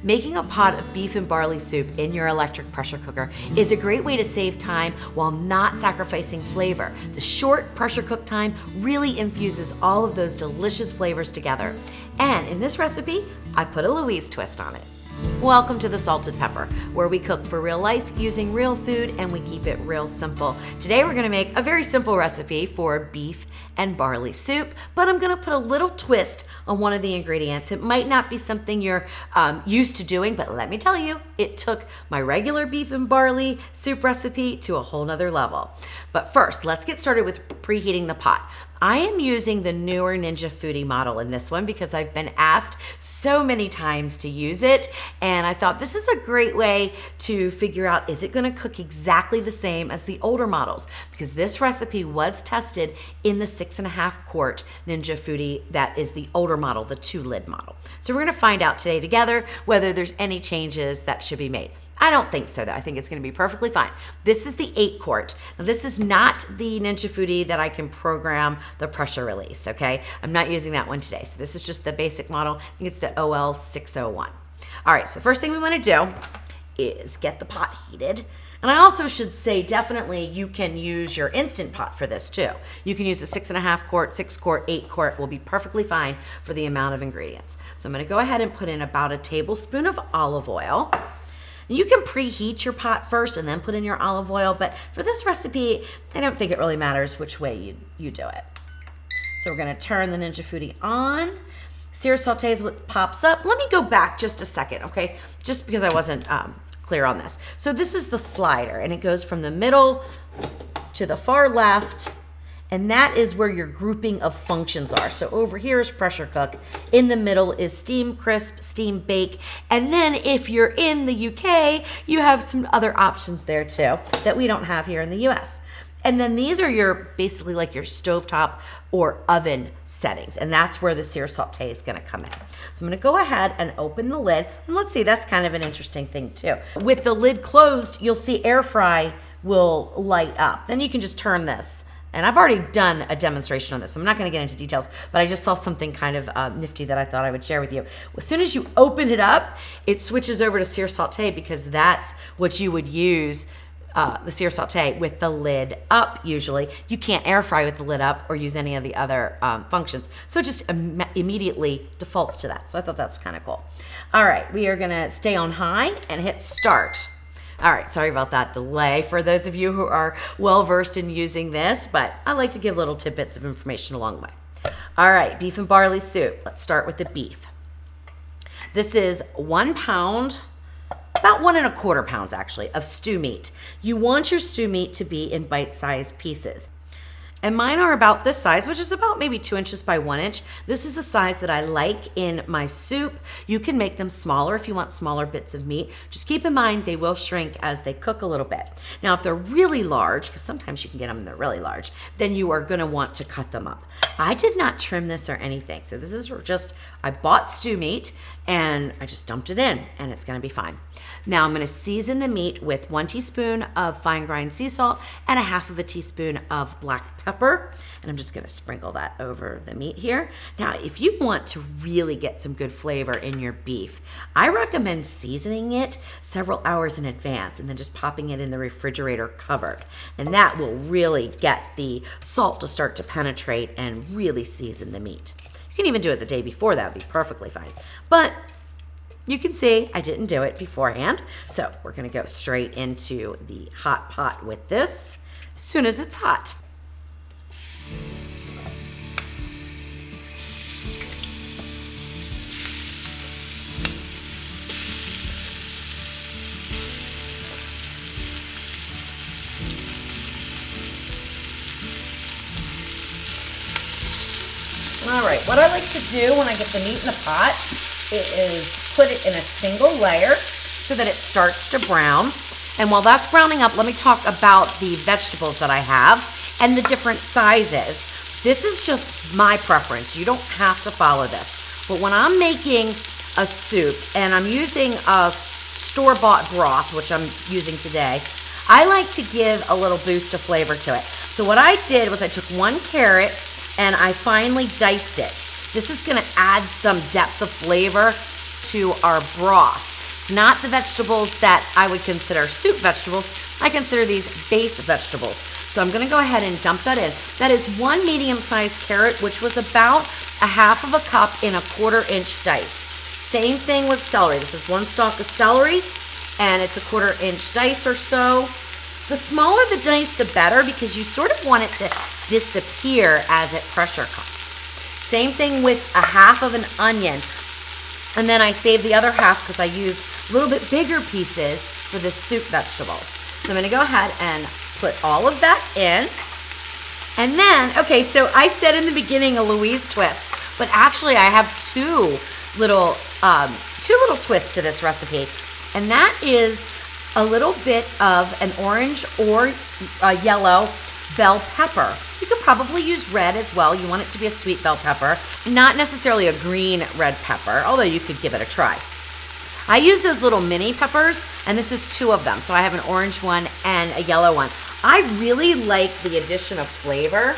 Making a pot of beef and barley soup in your electric pressure cooker is a great way to save time while not sacrificing flavor. The short pressure cook time really infuses all of those delicious flavors together. And in this recipe, I put a Louise twist on it. Welcome to the Salted Pepper, where we cook for real life using real food and we keep it real simple. Today we're gonna make a very simple recipe for beef and barley soup, but I'm gonna put a little twist on one of the ingredients. It might not be something you're used to doing, but let me tell you, it took my regular beef and barley soup recipe to a whole nother level. But first, let's get started with preheating the pot. I am using the newer Ninja Foodi model in this one because I've been asked so many times to use it, and I thought this is a great way to figure out, is it gonna cook exactly the same as the older models? Because this recipe was tested in the 6.5 quart Ninja Foodi that is the older model, the 2-lid model. So we're gonna find out today together whether there's any changes that should be made. I don't think so though. I think it's gonna be perfectly fine. This is the 8 quart. Now this is not the Ninja Foodi that I can program the pressure release, okay? I'm not using that one today. So this is just the basic model. I think it's the OL601. All right, so the first thing we wanna do is get the pot heated. And I also should say, definitely you can use your Instant Pot for this too. You can use a 6.5 quart, 6 quart, 8 quart will be perfectly fine for the amount of ingredients. So I'm gonna go ahead and put in about a tablespoon of olive oil. You can preheat your pot first and then put in your olive oil, but for this recipe, I don't think it really matters which way you do it. So we're gonna turn the Ninja Foodi on. Sear saute is what pops up. Let me go back just a second, okay? Just because I wasn't clear on this. So this is the slider, and it goes from the middle to the far left, and that is where your grouping of functions are. So over here is pressure cook. In the middle is steam crisp, steam bake. And then if you're in the UK, you have some other options there too that we don't have here in the US. And then these are your, basically like your stovetop or oven settings. And that's where the sear saute is gonna come in. So I'm gonna go ahead and open the lid. And let's see, that's kind of an interesting thing too. With the lid closed, you'll see air fry will light up. Then you can just turn this. And I've already done a demonstration on this. I'm not gonna get into details, but I just saw something kind of nifty that I thought I would share with you. As soon as you open it up, it switches over to sear saute because that's what you would use the sear saute with the lid up usually. You can't air fry with the lid up or use any of the other functions. So it just immediately defaults to that. So I thought that's kind of cool. All right, we are gonna stay on high and hit start. All right, sorry about that delay for those of you who are well-versed in using this, but I like to give little tidbits of information along the way. All right, beef and barley soup. Let's start with the beef. This is 1 pound, about 1.25 pounds actually, of stew meat. You want your stew meat to be in bite-sized pieces. And mine are about this size, which is about maybe 2 inches by 1 inch. This is the size that I like in my soup. You can make them smaller if you want smaller bits of meat. Just keep in mind they will shrink as they cook a little bit. Now, if they're really large, because sometimes you can get them and they're really large, then you are gonna want to cut them up. I did not trim this or anything. So this is just, I bought stew meat and I just dumped it in and it's gonna be fine. Now I'm gonna season the meat with 1 teaspoon of fine grind sea salt and 1/2 teaspoon of black pepper. And I'm just gonna sprinkle that over the meat here. Now, if you want to really get some good flavor in your beef, I recommend seasoning it several hours in advance and then just popping it in the refrigerator covered. And that will really get the salt to start to penetrate and really season the meat. You can even do it the day before, that would be perfectly fine. But you can see I didn't do it beforehand. So we're gonna go straight into the hot pot with this as soon as it's hot. All right, what I like to do when I get the meat in the pot is put it in a single layer so that it starts to brown. And while that's browning up, let me talk about the vegetables that I have and the different sizes. This is just my preference. You don't have to follow this. But when I'm making a soup and I'm using a store-bought broth, which I'm using today, I like to give a little boost of flavor to it. So what I did was I took 1 carrot and I finely diced it. This is gonna add some depth of flavor to our broth. It's not the vegetables that I would consider soup vegetables. I consider these base vegetables. So I'm gonna go ahead and dump that in. That is 1 medium-sized carrot, which was about 1/2 cup in a 1/4-inch dice. Same thing with celery. This is 1 stalk of celery, and it's a 1/4-inch dice or so. The smaller the dice, the better, because you sort of want it to disappear as it pressure cooks. Same thing with 1/2 an onion. And then I save the other half because I use a little bit bigger pieces for the soup vegetables. So I'm gonna go ahead and put all of that in. And then, okay, so I said in the beginning a Louise twist, but actually I have two little twists to this recipe. And that is a little bit of an orange or a yellow bell pepper. You could probably use red as well. You want it to be a sweet bell pepper, not necessarily a green red pepper, although you could give it a try. I use those little mini peppers, and this is 2 of them. So I have an orange one and a yellow one. I really like the addition of flavor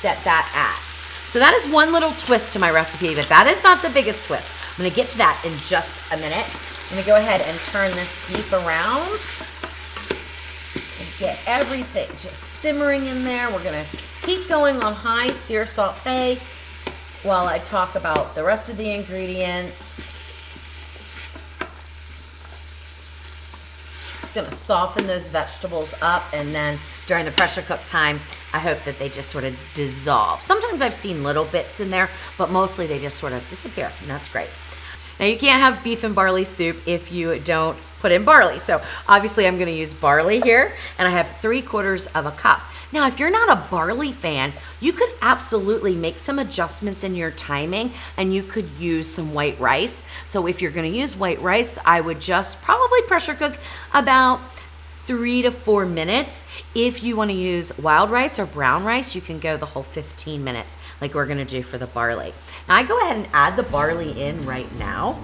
that adds. So that is one little twist to my recipe, but that is not the biggest twist. I'm gonna get to that in just a minute. I'm gonna go ahead and turn this beef around and get everything just simmering in there. We're gonna keep going on high sear saute while I talk about the rest of the ingredients. Just gonna soften those vegetables up, and then during the pressure cook time, I hope that they just sort of dissolve. Sometimes I've seen little bits in there, but mostly they just sort of disappear, and that's great. Now you can't have beef and barley soup if you don't put in barley. So obviously I'm gonna use barley here, and I have 3/4 cup. Now, if you're not a barley fan, you could absolutely make some adjustments in your timing, and you could use some white rice. So if you're gonna use white rice, I would just probably pressure cook about 3 to 4 minutes. If you wanna use wild rice or brown rice, you can go the whole 15 minutes like we're gonna do for the barley. Now I go ahead and add the barley in right now.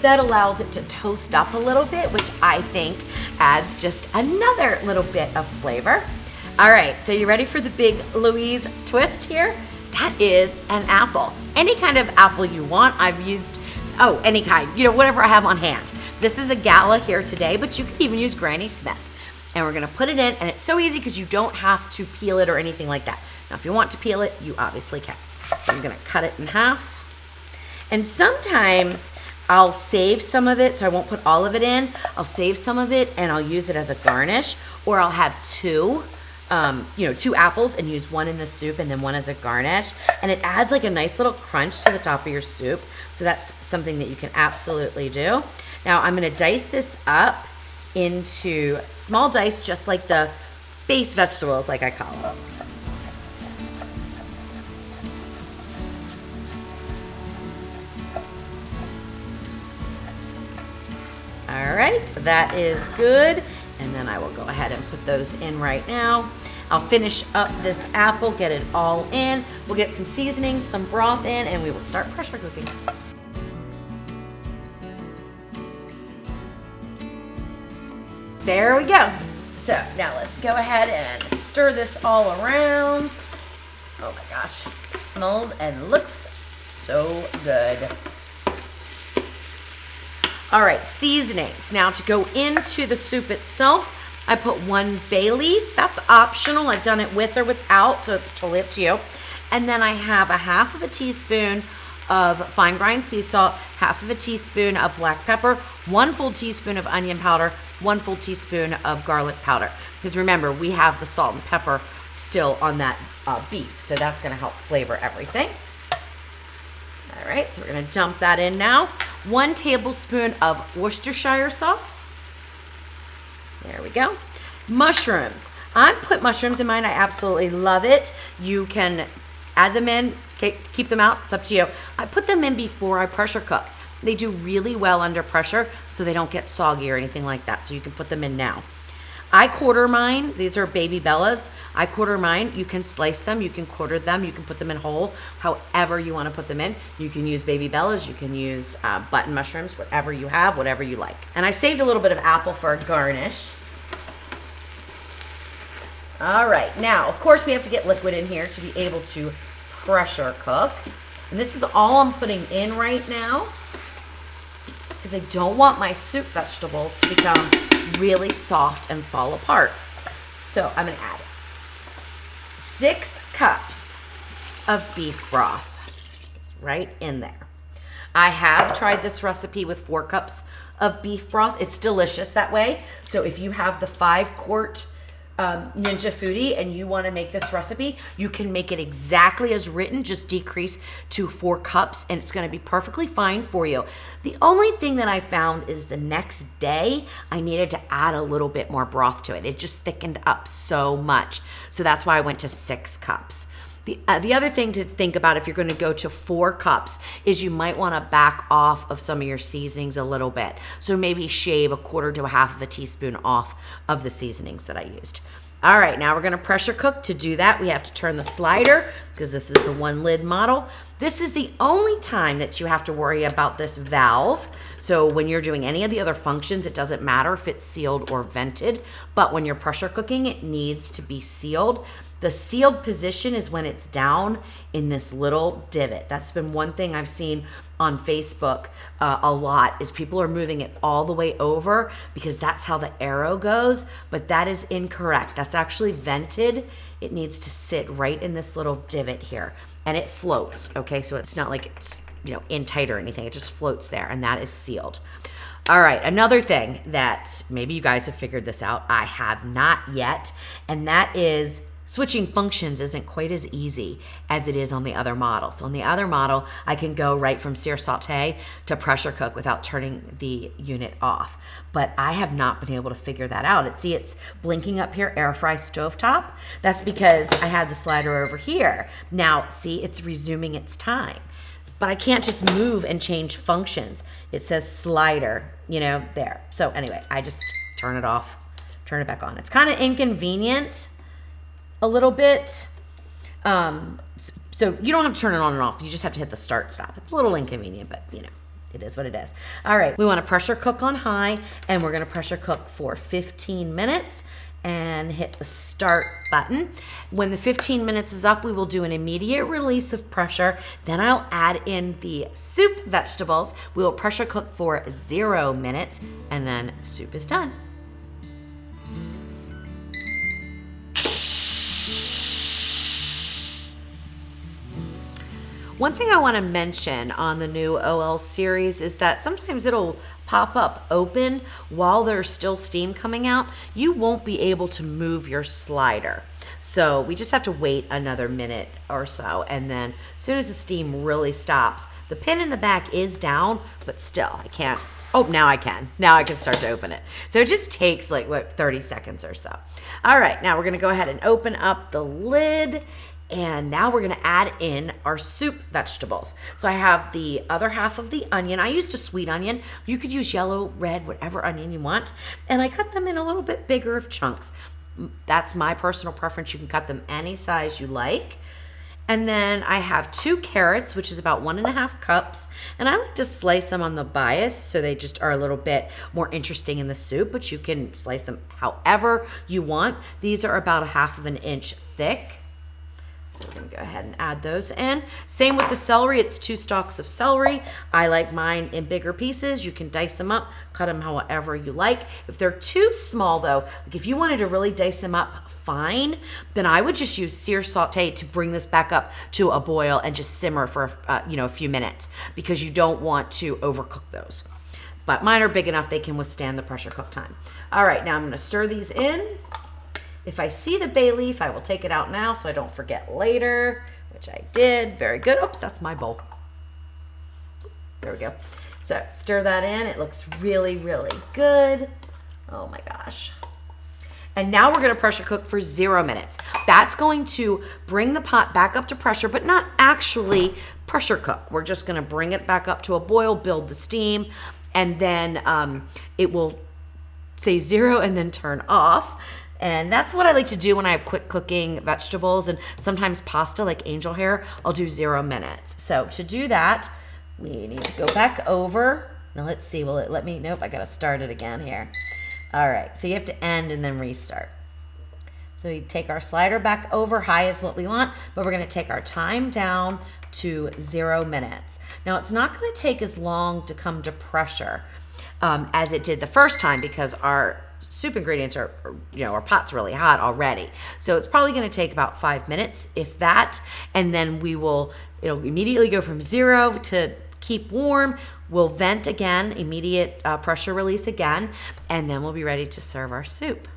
That allows it to toast up a little bit, which I think adds just another little bit of flavor. All right, so you ready for the big Louise twist here? That is an apple. Any kind of apple you want. I've used, any kind, whatever I have on hand. This is a Gala here today, but you can even use Granny Smith. And we're gonna put it in, and it's so easy because you don't have to peel it or anything like that. Now, if you want to peel it, you obviously can. So I'm gonna cut it in half. And sometimes I'll save some of it, so I won't put all of it in. I'll save some of it and I'll use it as a garnish, or I'll have 2 apples and use 1 in the soup and then 1 as a garnish. And it adds like a nice little crunch to the top of your soup. So that's something that you can absolutely do. Now I'm gonna dice this up into small dice, just like the base vegetables, like I call them. All right, that is good. And then I will go ahead and put those in right now. I'll finish up this apple, get it all in. We'll get some seasoning, some broth in, and we will start pressure cooking. There we go. So now let's go ahead and stir this all around. Oh my gosh, it smells and looks so good. All right, seasonings. Now to go into the soup itself, I put 1 bay leaf. That's optional. I've done it with or without, so it's totally up to you. And then I have 1/2 teaspoon of fine grind sea salt, 1/2 teaspoon of black pepper, 1 full teaspoon of onion powder, 1 full teaspoon of garlic powder. Because remember, we have the salt and pepper still on that beef, so that's gonna help flavor everything. All right, so we're gonna dump that in now. 1 tablespoon of Worcestershire sauce. There we go. Mushrooms. I put mushrooms in mine. I absolutely love it. You can add them in, keep them out. It's up to you. I put them in before I pressure cook. They do really well under pressure, so they don't get soggy or anything like that, so you can put them in now. I quarter mine. These are baby bellas. I quarter mine. You can slice them, you can quarter them, you can put them in whole, however you want to put them in. You can use baby bellas, you can use button mushrooms, whatever you have, whatever you like. And I saved a little bit of apple for a garnish. All right, now, of course, we have to get liquid in here to be able to pressure cook. And this is all I'm putting in right now because I don't want my soup vegetables to become really soft and fall apart. So I'm gonna add 6 cups of beef broth right in there. I have tried this recipe with 4 cups of beef broth. It's delicious that way. So if you have the 5-quart Ninja Foodie and you want to make this recipe, you can make it exactly as written, just decrease to 4 cups and it's going to be perfectly fine for you. The only thing that I found is the next day I needed to add a little bit more broth to it. It just thickened up so much. So that's why I went to 6 cups. The other thing to think about if you're going to go to 4 cups is you might want to back off of some of your seasonings a little bit. So maybe shave 1/4 to 1/2 of a teaspoon off of the seasonings that I used. All right, now we're going to pressure cook. To do that, we have to turn the slider because this is the 1 lid model. This is the only time that you have to worry about this valve. So when you're doing any of the other functions, it doesn't matter if it's sealed or vented, but when you're pressure cooking, it needs to be sealed. The sealed position is when it's down in this little divot. That's been one thing I've seen on Facebook a lot is people are moving it all the way over because that's how the arrow goes, but that is incorrect. That's actually vented. It needs to sit right in this little divot here and it floats, okay? So it's not like it's, in tight or anything. It just floats there and that is sealed. All right, another thing that maybe you guys have figured this out, I have not yet, and that is switching functions isn't quite as easy as it is on the other model. So on the other model, I can go right from sear saute to pressure cook without turning the unit off. But I have not been able to figure that out. It's blinking up here, air fry stovetop. That's because I had the slider over here. Now, see, it's resuming its time. But I can't just move and change functions. It says slider, there. So anyway, I just turn it off, turn it back on. It's kind of inconvenient a little bit. So you don't have to turn it on and off. You just have to hit the start stop. It's a little inconvenient, but it is what it is. All right, we want to pressure cook on high and we're going to pressure cook for 15 minutes and hit the start button. When the 15 minutes is up, we will do an immediate release of pressure. Then I'll add in the soup vegetables. We will pressure cook for 0 minutes and then soup is done. One thing I want to mention on the new OL series is that sometimes it'll pop up open while there's still steam coming out. You won't be able to move your slider. So we just have to wait another minute or so. And then as soon as the steam really stops, the pin in the back is down, but still I can't. Oh, now I can. Now I can start to open it. So it just takes 30 seconds or so. All right, now we're going to go ahead and open up the lid. And now we're gonna add in our soup vegetables. So I have the other half of the onion. I used a sweet onion. You could use yellow, red, whatever onion you want. And I cut them in a little bit bigger of chunks. That's my personal preference. You can cut them any size you like. And then I have 2 carrots, which is about 1.5 cups. And I like to slice them on the bias so they just are a little bit more interesting in the soup, but you can slice them however you want. These are about 1/2 inch thick. So we're gonna go ahead and add those in. Same with the celery, it's 2 stalks of celery. I like mine in bigger pieces. You can dice them up, cut them however you like. If they're too small though, if you wanted to really dice them up fine, then I would just use sear saute to bring this back up to a boil and just simmer for a few minutes because you don't want to overcook those. But mine are big enough they can withstand the pressure cook time. All right, now I'm gonna stir these in. If I see the bay leaf, I will take it out now so I don't forget later, which I did. Very good. Oops, that's my bowl. There we go. So stir that in. It looks really, really good. Oh my gosh. And now we're gonna pressure cook for 0 minutes. That's going to bring the pot back up to pressure, but not actually pressure cook. We're just gonna bring it back up to a boil, build the steam, and then it will say 0 and then turn off. And that's what I like to do when I have quick cooking vegetables and sometimes pasta like angel hair, I'll do 0 minutes. So to do that, we need to go back over. Now let's see, will it let me? Nope, I gotta start it again here. All right, so you have to end and then restart. So we take our slider back over, high is what we want, but we're gonna take our time down to 0 minutes. Now it's not gonna take as long to come to pressure as it did the first time because our soup ingredients are, our pot's really hot already. So it's probably gonna take about 5 minutes, if that, and then it'll immediately go from 0 to keep warm. We'll vent again, immediate pressure release again, and then we'll be ready to serve our soup.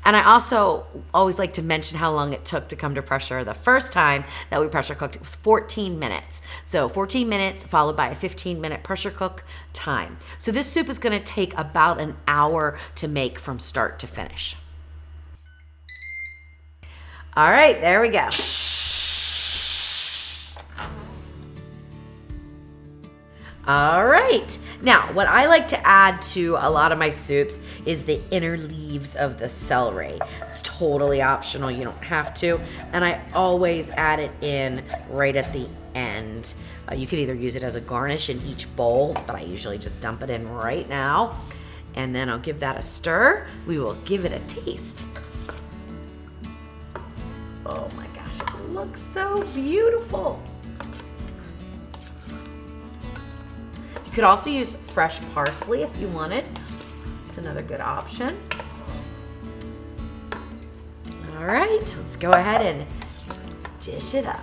And I also always like to mention how long it took to come to pressure. The first time that we pressure cooked, it was 14 minutes. So 14 minutes followed by a 15-minute pressure cook time. So this soup is gonna take about an hour to make from start to finish. All right, there we go. All right. Now, what I like to add to a lot of my soups is the inner leaves of the celery. It's totally optional. You don't have to. And I always add it in right at the end. You could either use it as a garnish in each bowl, but I usually just dump it in right now. And then I'll give that a stir. We will give it a taste. Oh my gosh, it looks so beautiful. You could also use fresh parsley if you wanted. It's another good option. All right, let's go ahead and dish it up.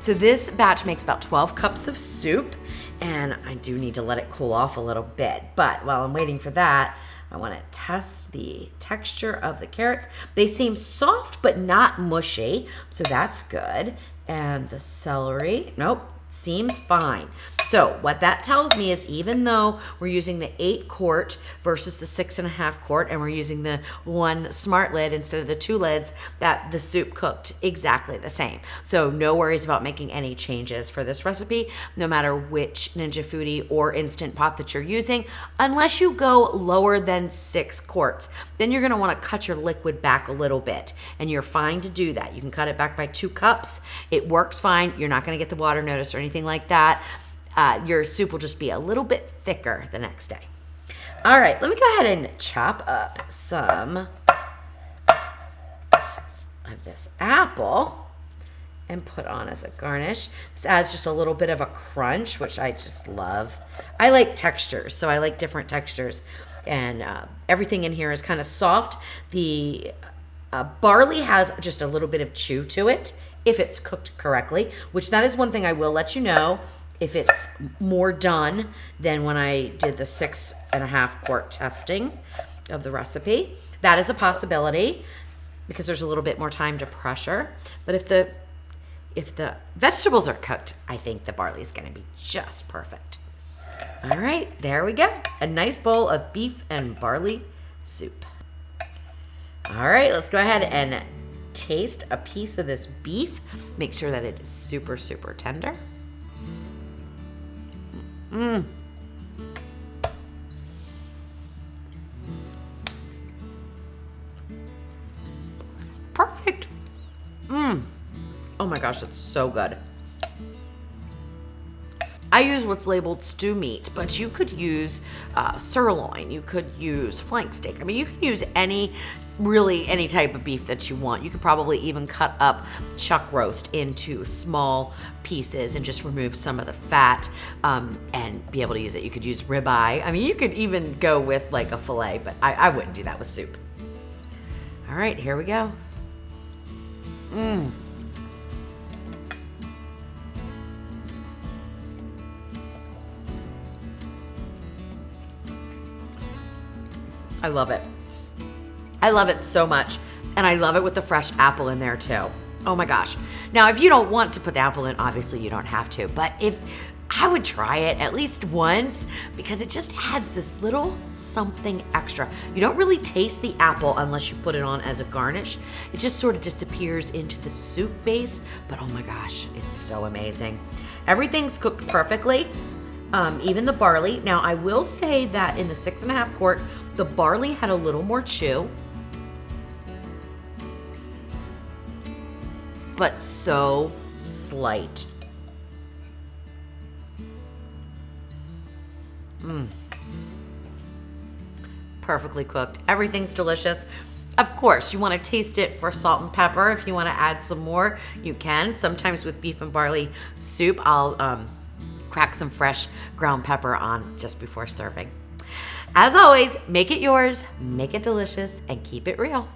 So this batch makes about 12 cups of soup. And I do need to let it cool off a little bit. But while I'm waiting for that, I want to test the texture of the carrots. They seem soft but not mushy, so that's good. And the celery, nope, seems fine. So what that tells me is even though we're using the 8 quart versus the 6.5 quart, and we're using the 1 smart lid instead of the 2 lids, that the soup cooked exactly the same. So no worries about making any changes for this recipe, no matter which Ninja Foodi or Instant Pot that you're using, unless you go lower than 6 quarts. Then you're gonna wanna cut your liquid back a little bit, and you're fine to do that. You can cut it back by 2 cups. It works fine. You're not gonna get the water notice or anything like that. Your soup will just be a little bit thicker the next day. All right, let me go ahead and chop up some of this apple and put on as a garnish. This adds just a little bit of a crunch, which I just love. I like textures, so I like different textures. And everything in here is kind of soft. The barley has just a little bit of chew to it if it's cooked correctly, which that is one thing I will let you know. If it's more done than when I did the 6.5 quart testing of the recipe, that is a possibility because there's a little bit more time to pressure. But if the vegetables are cooked, I think the barley is going to be just perfect. All right, there we go. A nice bowl of beef and barley soup. All right, let's go ahead and taste a piece of this beef. Make sure that it is super, super tender. Perfect. Oh my gosh, it's so good. I use what's labeled stew meat, but you could use sirloin. You could use flank steak. I mean, you can use any type of beef that you want. You could probably even cut up chuck roast into small pieces and just remove some of the fat and be able to use it. You could use ribeye. I mean, you could even go with like a filet, but I wouldn't do that with soup. All right, here we go. I love it. I love it so much. And I love it with the fresh apple in there too. Oh my gosh. Now, if you don't want to put the apple in, obviously you don't have to. But I would try it at least once because it just adds this little something extra. You don't really taste the apple unless you put it on as a garnish. It just sort of disappears into the soup base. But oh my gosh, it's so amazing. Everything's cooked perfectly, even the barley. Now, I will say that in the 6.5 quart, the barley had a little more chew. but so slight. Perfectly cooked. Everything's delicious. Of course, you want to taste it for salt and pepper. If you want to add some more, you can. Sometimes with beef and barley soup, I'll crack some fresh ground pepper on just before serving. As always, make it yours, make it delicious, and keep it real.